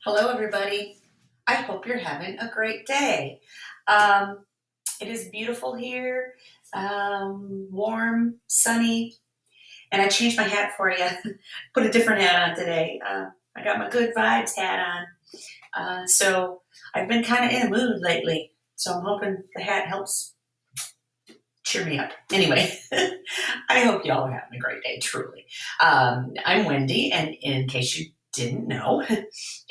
Hello, everybody. I hope you're having a great day. It is beautiful here, warm, sunny, and I changed my hat for you. Put a different hat on today. I got my good vibes hat on. So I've been kind of in a mood lately, so I'm hoping the hat helps cheer me up. Anyway, I hope y'all are having a great day, truly. I'm Wendy, and in case you didn't know,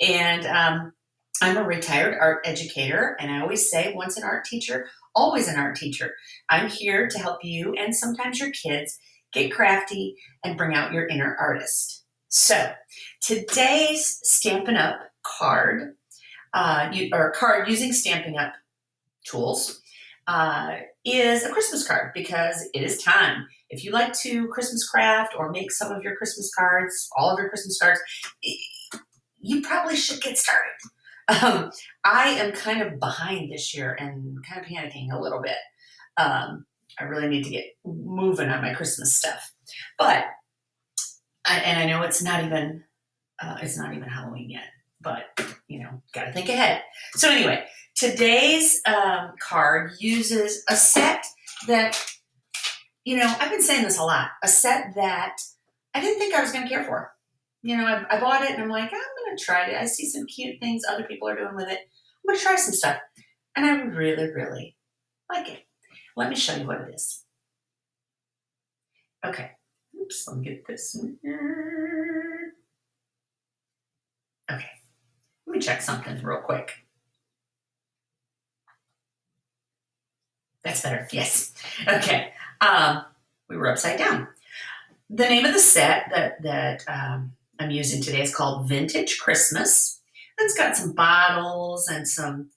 and I'm a retired art educator, and I always say once an art teacher, always an art teacher. I'm here to help you and sometimes your kids get crafty and bring out your inner artist. So today's Stampin' Up card, card using Stampin' Up tools, is a Christmas card because it is time. If you like to Christmas craft or make some of your Christmas cards, all of your Christmas cards, you probably should get started. I am kind of behind this year and kind of panicking a little bit. I really need to get moving on my Christmas stuff, but I know it's not even Halloween yet, but got to think ahead. So anyway, today's card uses a set that I've been saying this a lot. A set that I didn't think I was going to care for. I bought it and I'm like, I'm going to try it. I see some cute things other people are doing with it. I'm going to try some stuff. And I really, really like it. Let me show you what it is. Okay. Oops, let me get this in here. Okay. Let me check something real quick. That's better. Yes. Okay. We were upside down. The name of the set that I'm using today is called Vintage Christmas. It's got some bottles and some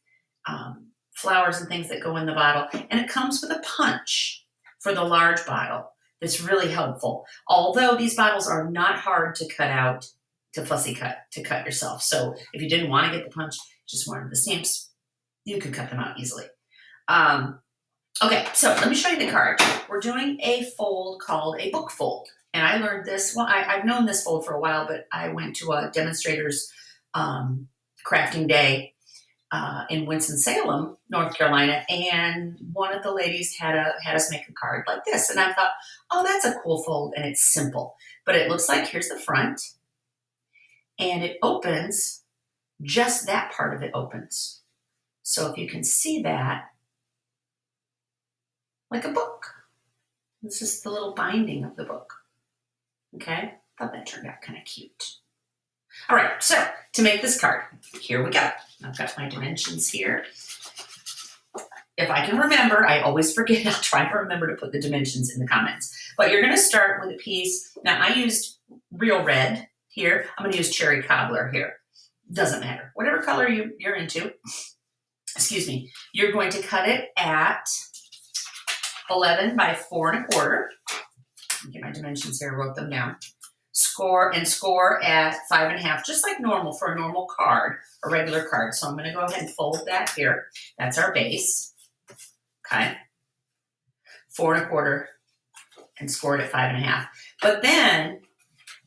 flowers and things that go in the bottle. And it comes with a punch for the large bottle. That's really helpful. Although these bottles are not hard to cut out, to fussy cut, to cut yourself. So if you didn't want to get the punch, just wanted the stamps, you could cut them out easily. Okay, so let me show you the card. We're doing a fold called a book fold. And I learned this, well, I've known this fold for a while, but I went to a demonstrator's crafting day in Winston-Salem, North Carolina, and one of the ladies had us make a card like this. And I thought, oh, that's a cool fold, and it's simple. But it looks like here's the front, and it opens, just that part of it opens. So if you can see that, like a book. This is the little binding of the book. Okay, thought that turned out kind of cute. All right, so to make this card, here we go. I've got my dimensions here. If I can remember, I always forget. I'll try to remember to put the dimensions in the comments. But you're going to start with a piece. Now, I used real red here. I'm going to use cherry cobbler here. Doesn't matter. Whatever color you're into. Excuse me. You're going to cut it at 11 by 4 1/4. Get my dimensions here, wrote them down. Score at 5 1/2, just like normal for a normal card, a regular card. So I'm going to go ahead and fold that here. That's our base. Okay. 4 1/4 and score it at 5 1/2. But then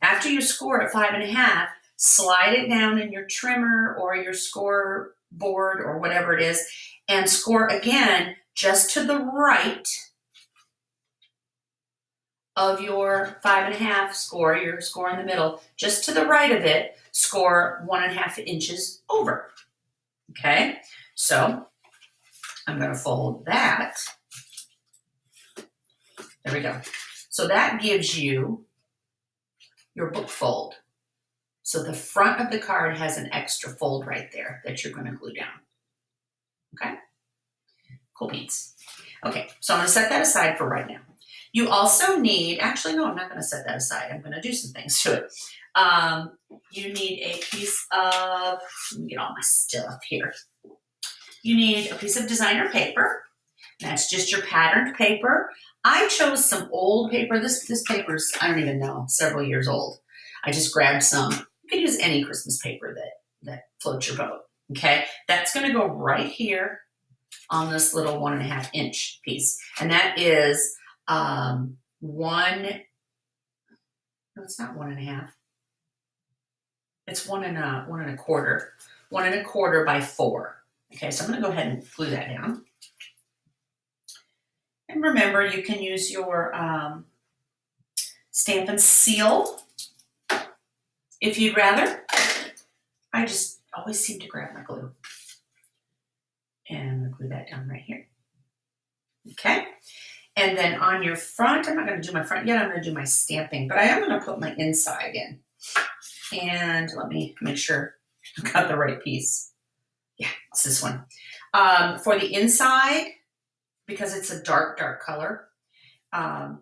after you score at 5 1/2, slide it down in your trimmer or your score board or whatever it is and score again just to the right of your 5 1/2 score, your score in the middle, just to the right of it, score 1 1/2 inches over. Okay, so I'm going to fold that. There we go. So that gives you your book fold. So the front of the card has an extra fold right there that you're going to glue down. Okay, cool beans. Okay, so I'm going to set that aside for right now. You also need, actually, no, I'm not going to set that aside. I'm going to do some things to it. You need a piece of, let me get all my stuff here. You need a piece of designer paper. That's just your patterned paper. I chose some old paper. This paper's, I don't even know, several years old. I just grabbed some. You can use any Christmas paper that floats your boat. Okay, that's going to go right here on this little 1 1/2 inch piece. And that is no, it's not 1 1/2. It's 1 1/4 by 4. Okay, so I'm going to go ahead and glue that down. And remember, you can use your Stampin' Seal if you'd rather. I just always seem to grab my glue. And I'm going to glue that down right here. Okay. And then on your front, I'm not going to do my front yet. I'm going to do my stamping, but I am going to put my inside in. And let me make sure I've got the right piece. Yeah, it's this one. For the inside, because it's a dark, dark color, I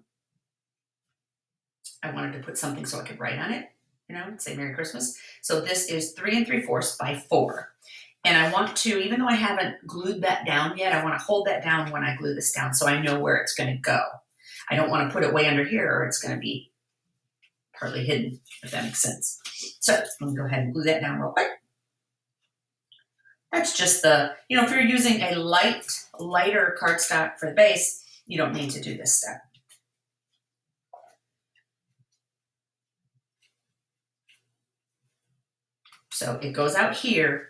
wanted to put something so I could write on it, you know, say Merry Christmas. So this is 3 3/4 by 4. And I want to, even though I haven't glued that down yet, I want to hold that down when I glue this down so I know where it's going to go. I don't want to put it way under here or it's going to be partly hidden, if that makes sense. So I'm going to go ahead and glue that down real quick. That's just the, you know, if you're using a lighter cardstock for the base, you don't need to do this step. So it goes out here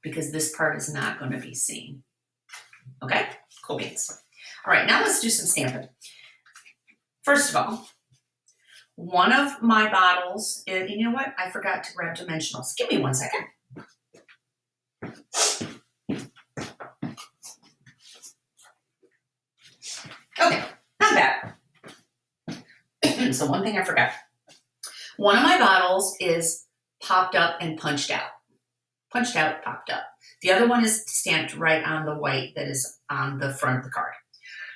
because this part is not going to be seen. Okay, cool beans. All right, now let's do some stamping. First of all, one of my bottles, you know what? I forgot to grab dimensionals. Give me 1 second. Okay, not bad. So one thing I forgot. One of my bottles is popped up and punched out. Punched out, popped up. The other one is stamped right on the white that is on the front of the card.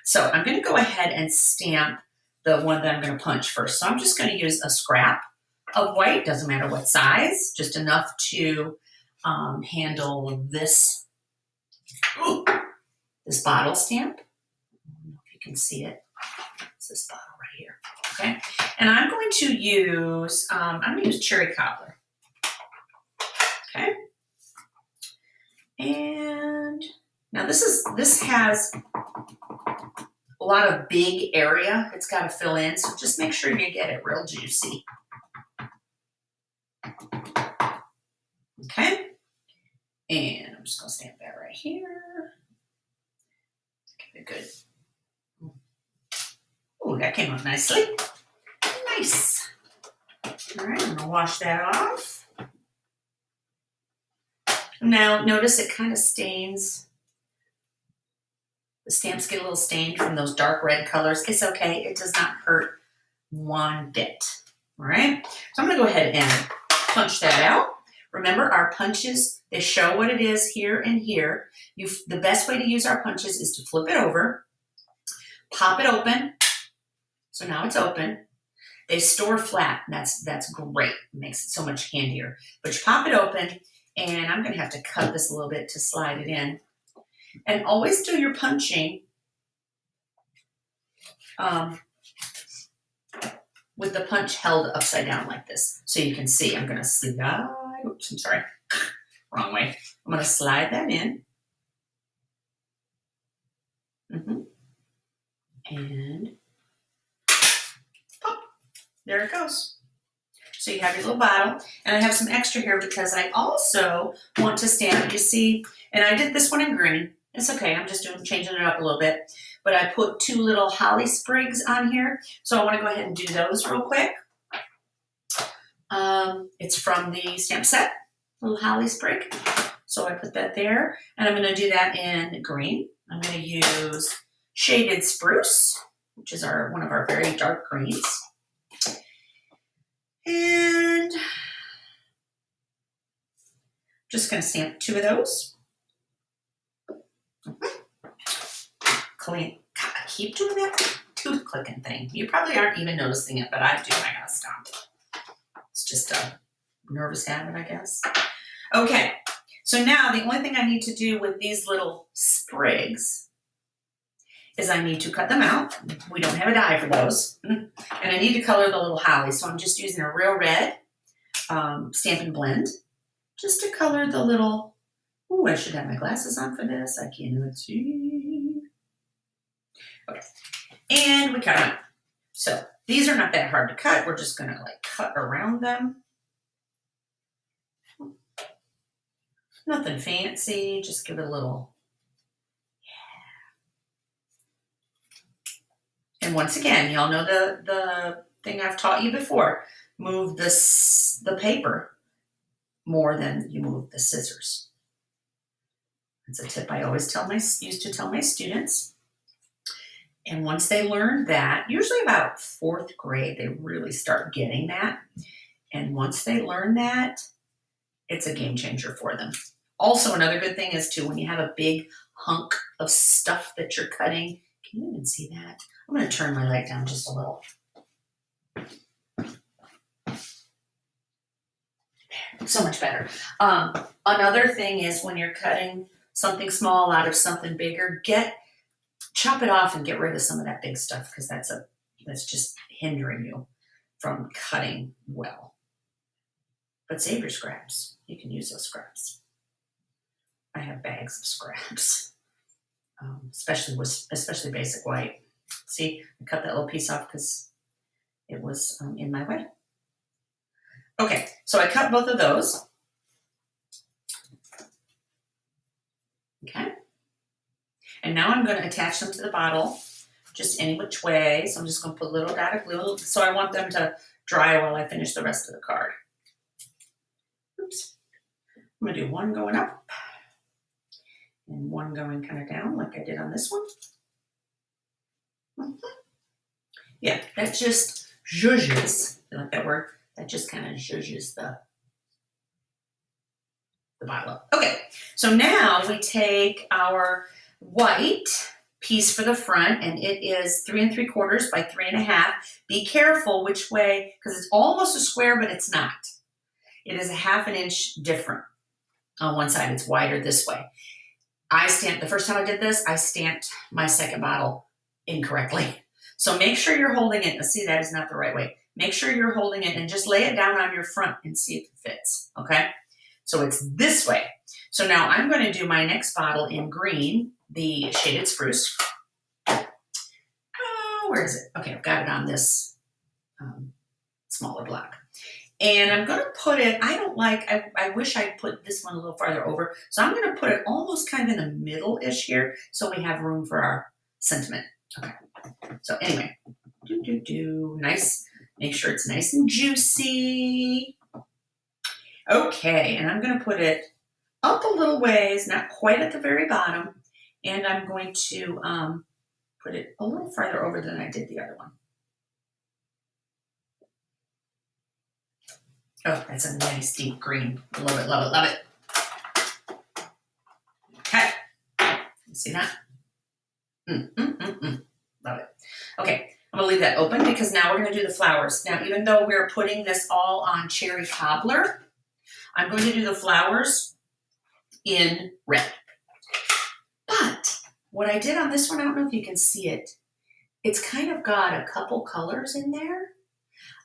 So I'm going to go ahead and stamp the one that I'm going to punch first. So I'm just going to use a scrap of white, doesn't matter what size, just enough to handle this, this bottle stamp. I don't know if you can see it. It's this bottle right here. Okay, and I'm going to use cherry cobbler. Okay. And now this has a lot of big area it's got to fill in, so just make sure you get it real juicy. Okay, and I'm just going to stamp that right here. Give it good. Oh, that came out nicely. Nice. All right, I'm going to wash that off. Now, notice it kind of stains. The stamps get a little stained from those dark red colors. It's okay. It does not hurt one bit. All right? So I'm going to go ahead and punch that out. Remember, our punches, they show what it is here and here. The best way to use our punches is to flip it over, pop it open. So now it's open. They store flat. And that's great. It makes it so much handier. But you pop it open, and I'm going to have to cut this a little bit to slide it in. And always do your punching with the punch held upside down like this. So you can see, I'm going to slide, oops, I'm sorry, wrong way. I'm going to slide that in. And pop, there it goes. So you have your little bottle, and I have some extra here because I also want to stamp, you see, and I did this one in green. It's okay, I'm just changing it up a little bit. But I put 2 little holly sprigs on here, so I want to go ahead and do those real quick. It's from the stamp set, little holly sprig. So I put that there, and I'm going to do that in green. I'm going to use Shaded Spruce, which is one of our very dark greens. And just going to stamp 2 of those. Clean. God, I keep doing that tooth clicking thing. You probably aren't even noticing it, but I do. I gotta stop. It's just a nervous habit, I guess. Okay, so now the only thing I need to do with these little sprigs is I need to cut them out. We don't have a die for those. And I need to color the little holly, so I'm just using a real red Stampin' Blend just to color the little, ooh, I should have my glasses on for this. I can't even see. Okay, and we cut them out. So these are not that hard to cut. We're just gonna like cut around them. Nothing fancy, just give it a little. And once again, y'all know the thing I've taught you before. Move the paper more than you move the scissors. It's a tip I always used to tell my students. And once they learn that, usually about 4th grade, they really start getting that. And once they learn that, it's a game changer for them. Also, another good thing is too, when you have a big hunk of stuff that you're cutting, can you even see that? I'm going to turn my light down just a little. So much better. Another thing is when you're cutting something small out of something bigger, chop it off and get rid of some of that big stuff, because that's just hindering you from cutting well. But save your scraps. You can use those scraps. I have bags of scraps, especially basic white. See, I cut that little piece off because it was in my way. Okay, so I cut both of those. Okay. And now I'm going to attach them to the bottle just any which way. So I'm just going to put a little dot of glue. So I want them to dry while I finish the rest of the card. Oops. I'm going to do one going up and one going kind of down like I did on this one. Yeah, that just zhuzhes. You like that word? That just kind of zhuzhes the bottle up. Okay, so now we take our white piece for the front, and it is 3 3/4 by 3 1/2. Be careful which way, because it's almost a square, but it's not. It is a 1/2 inch different. On one side, it's wider this way. The first time I did this, I stamped my second bottle incorrectly. So make sure you're holding it. See, that is not the right way. Make sure you're holding it and just lay it down on your front and see if it fits, okay? So it's this way. So now I'm going to do my next bottle in green, the shaded spruce. Oh, where is it? Okay, I've got it on this smaller block. And I'm going to put it, I wish I'd put this one a little farther over. So I'm going to put it almost kind of in the middle-ish here so we have room for our sentiment. Okay. So anyway, nice. Make sure it's nice and juicy. Okay, and I'm going to put it up a little ways, not quite at the very bottom. And I'm going to put it a little farther over than I did the other one. Oh, that's a nice deep green. Love it, love it, love it. Okay. See that? Love it. Okay, I'm going to leave that open because now we're going to do the flowers. Now, even though we're putting this all on cherry cobbler, I'm going to do the flowers in red. But what I did on this one, I don't know if you can see it. It's kind of got a couple colors in there.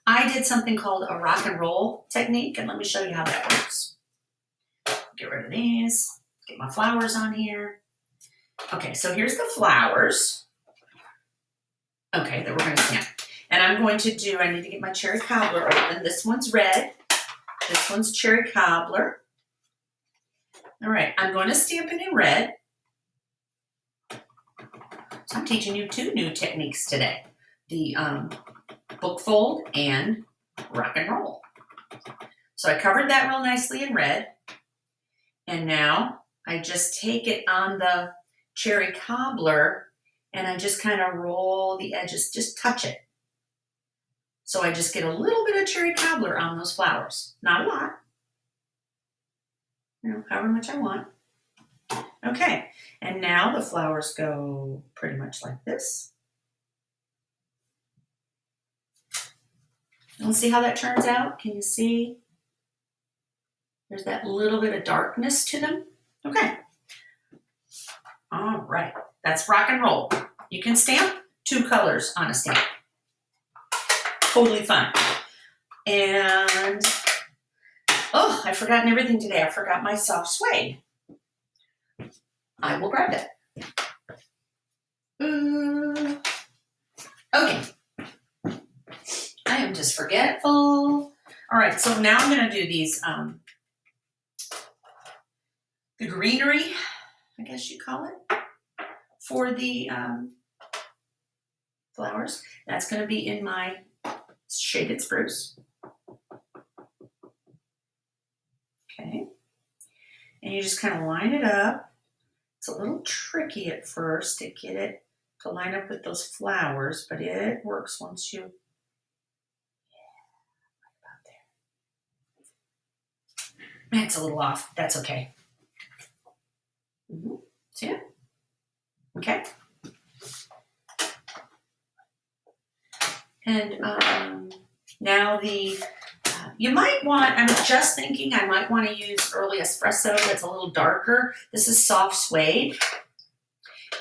I did something called a rock and roll technique, and let me show you how that works. Get rid of these, get my flowers on here. Okay, so here's the flowers. Okay, that we're going to stamp. And I'm going to do, I need to get my cherry cobbler open. This one's red. This one's cherry cobbler. All right, I'm going to stamp it in red. So I'm teaching you 2 new techniques today. The book fold and rock and roll. So I covered that real nicely in red. And now I just take it on the cherry cobbler and I just kind of roll the edges, just touch it. So I just get a little bit of cherry cobbler on those flowers. Not a lot. You know, however much I want. Okay, and now the flowers go pretty much like this. Let's see how that turns out. Can you see? There's that little bit of darkness to them. Okay. All right. That's rock and roll. You can stamp 2 colors on a stamp. Totally fine. And, oh, I've forgotten everything today. I forgot my soft suede. I will grab that. Okay. I am just forgetful. All right, so now I'm going to do these the greenery, I guess you call it, for the flowers. That's going to be in my shaded spruce. Okay. And you just kind of line it up. It's a little tricky at first to get it to line up with those flowers, but it works once you, about there. It's a little off. That's okay. See it? Okay. And now you might want, I'm just thinking I might want to use early espresso that's a little darker. This is soft suede.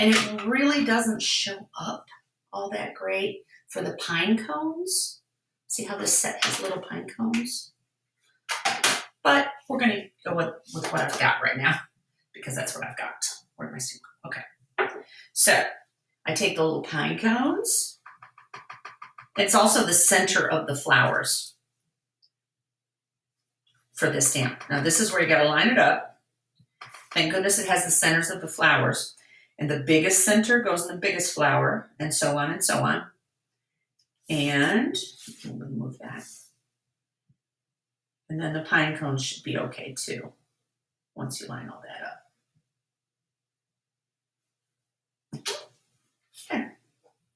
And it really doesn't show up all that great for the pine cones. See how this set has little pine cones? But we're going to go with what I've got right now because that's what I've got. Where am I seeing? Okay. So I take the little pine cones. It's also the center of the flowers for this stamp. Now this is where you got to line it up. Thank goodness it has the centers of the flowers. And the biggest center goes in the biggest flower, and so on and so on. And we'll remove that. And then the pine cones should be okay too, once you line all that up. Okay.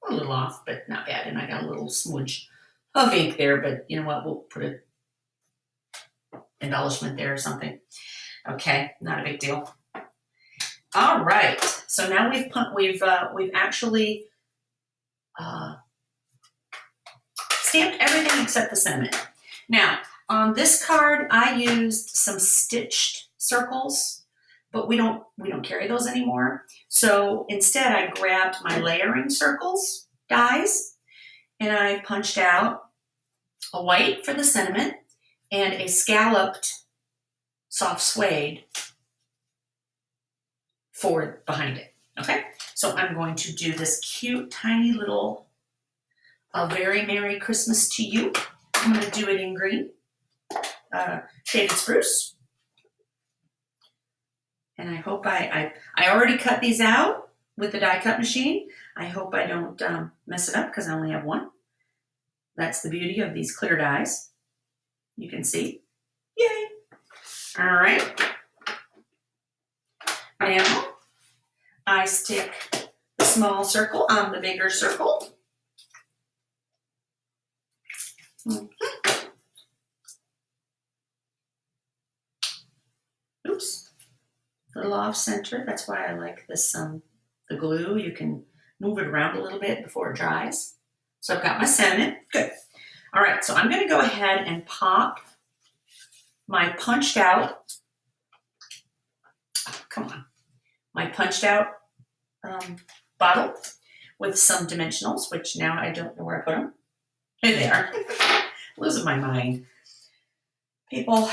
A little off, but not bad. And I got a little smudge of ink there, but you know what? We'll put an embellishment there or something. Okay, not a big deal. All right, so now we've actually stamped everything except the sentiment. Now on this card, I used some stitched circles, but we don't carry those anymore. So instead, I grabbed my layering circles dies, and I punched out a white for the sentiment and a scalloped soft suede for behind it. Okay, so I'm going to do this cute, tiny little "A Very Merry Christmas to You." I'm going to do it in green, shaded spruce. And I hope I already cut these out with the die cut machine. I hope I don't mess it up because I only have one. That's the beauty of these clear dies. You can see. Yay! All right. Now I stick the small circle on the bigger circle. Oops. A little off center. That's why I like this, the glue. You can move it around a little bit before it dries. So I've got my sentiment. Good. All right, so I'm going to go ahead and pop my punched out, my punched out bottle with some dimensionals, which now I don't know where I put them. Here they are. Losing my mind. People,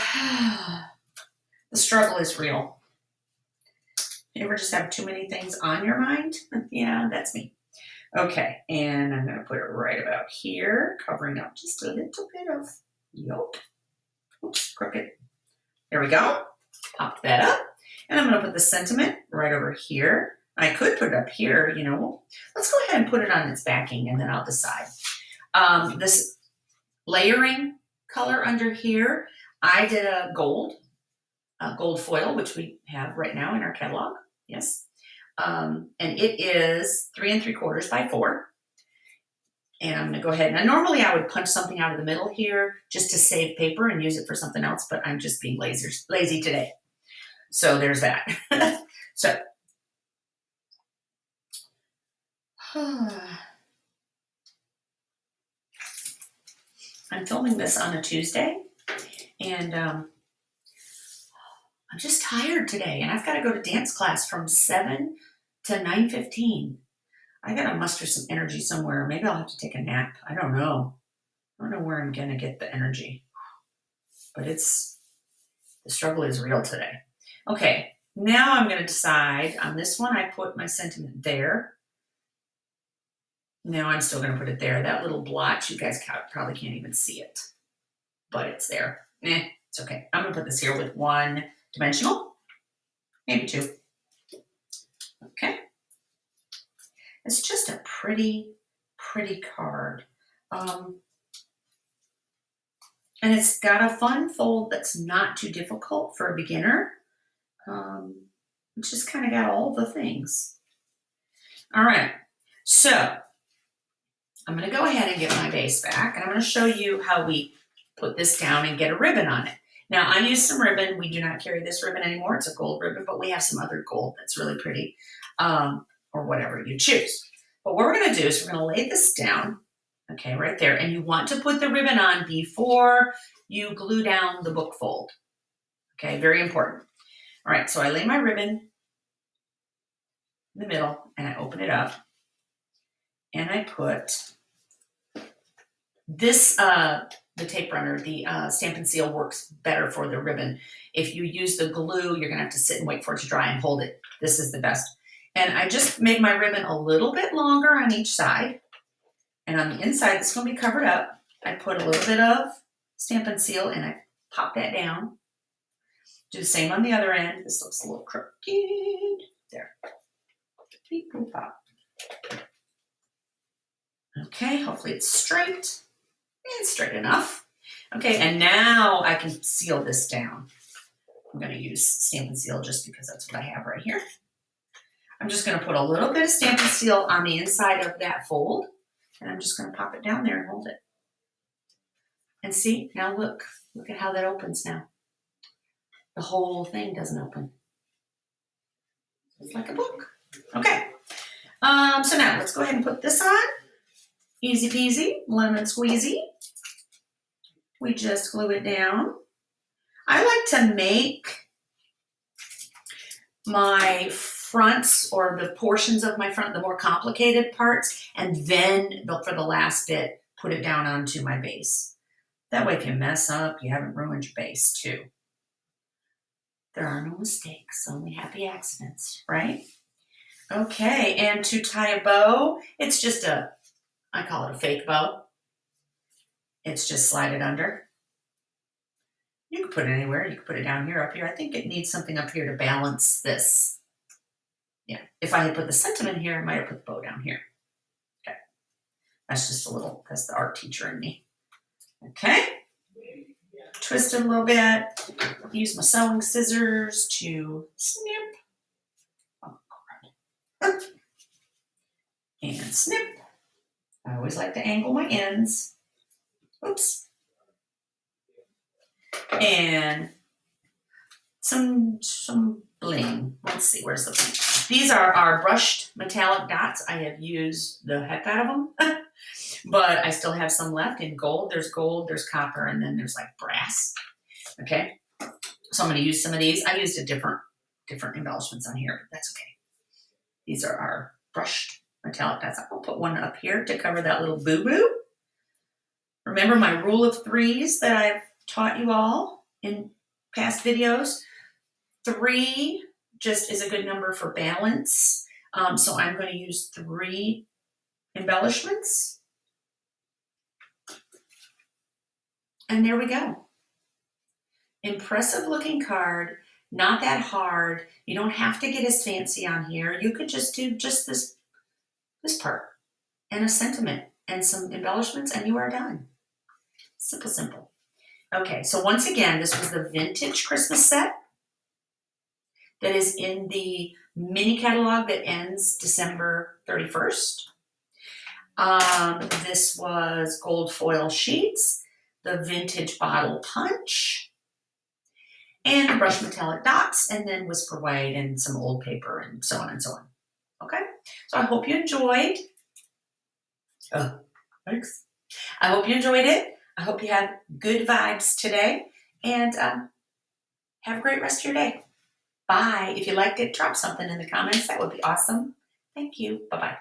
the struggle is real. You ever just have too many things on your mind? Yeah, that's me. Okay, and I'm going to put it right about here, covering up just a little bit of yolk. Oops, crooked. There we go. Pop that up. And I'm going to put the sentiment right over here. I could put it up here, you know. Let's go ahead and put it on its backing, and then I'll decide. This layering color under here, I did a gold foil, which we have right now in our catalog. Yes. And it is 3 3/4 by 4. And I'm going to go ahead. Now, normally I would punch something out of the middle here just to save paper and use it for something else, but I'm just being lazy today. So there's that. So I'm filming this on a Tuesday, and I'm just tired today, and I've got to go to dance class from 7 to 9:15. I got to muster some energy somewhere. Maybe I'll have to take a nap. I don't know. I don't know where I'm going to get the energy, but the struggle is real today. Okay, now I'm going to decide on this one. I put my sentiment there. Now I'm still going to put it there. That little blotch, you guys probably can't even see it, but it's there. It's okay. I'm going to put this here with one dimensional. maybe 2. Okay. It's just a pretty, pretty card. And it's got a fun fold that's not too difficult for a beginner. It's just kind of got all the things. All right, so I'm going to go ahead and get my base back, and I'm going to show you how we put this down and get a ribbon on it. Now, I use some ribbon. We do not carry this ribbon anymore. It's a gold ribbon, but we have some other gold that's really pretty, or whatever you choose. But what we're going to do is we're going to lay this down, okay, right there. And you want to put the ribbon on before you glue down the book fold. Okay, very important. All right, so I lay my ribbon in the middle and I open it up and I put this, the tape runner, the Stampin' Seal works better for the ribbon. If you use the glue, you're gonna have to sit and wait for it to dry and hold it. This is the best. And I just made my ribbon a little bit longer on each side. And on the inside, it's gonna be covered up. I put a little bit of Stampin' Seal and I pop that down. Do the same on the other end. This looks a little crooked. There. Beep, boop, pop. Okay, hopefully it's straight. It's straight enough. Okay, and now I can seal this down. I'm going to use Stampin' Seal just because that's what I have right here. I'm just going to put a little bit of Stampin' Seal on the inside of that fold, and I'm just going to pop it down there and hold it. And see, now look at how that opens now. The whole thing doesn't open. It's like a book. Okay, so now let's go ahead and put this on. Easy peasy, lemon squeezy. We just glue it down. I like to make my fronts or the portions of my front, the more complicated parts, and then for the last bit, put it down onto my base. That way if you mess up, you haven't ruined your base too. There are no mistakes, only happy accidents, right? Okay, and to tie a bow, it's just I call it a fake bow. It's just slide it under. You can put it anywhere. You can put it down here, up here. I think it needs something up here to balance this. Yeah, if I had put the sentiment here, I might have put the bow down here. Okay, that's just that's the art teacher in me. Okay, twist it a little bit. Use my sewing scissors to snip. Oh, crap. And snip. I always like to angle my ends. Oops. And some bling. Let's see, where's the bling? These are our brushed metallic dots. I have used the heck out of them, but I still have some left in gold. There's copper, and then there's like brass. Okay, so I'm going to use some of these. I used a different embellishments on here, but that's okay. These are our brushed metallic dots. I'll put one up here to cover that little boo-boo. Remember my rule of threes that I've taught you all in past videos? 3 just is a good number for balance. So I'm going to use 3 embellishments. And there we go. Impressive looking card, not that hard. You don't have to get as fancy on here. You could just do just this part and a sentiment and some embellishments and you are done. Simple, simple. Okay, so once again, this was the Vintage Christmas set that is in the mini catalog that ends December 31st. This was gold foil sheets, the vintage bottle punch, and the brushed metallic dots, and then whisper white and some old paper and so on and so on. Okay, so I hope you enjoyed. Oh, thanks. I hope you enjoyed it. I hope you have good vibes today, and have a great rest of your day. Bye. If you liked it, drop something in the comments. That would be awesome. Thank you. Bye-bye.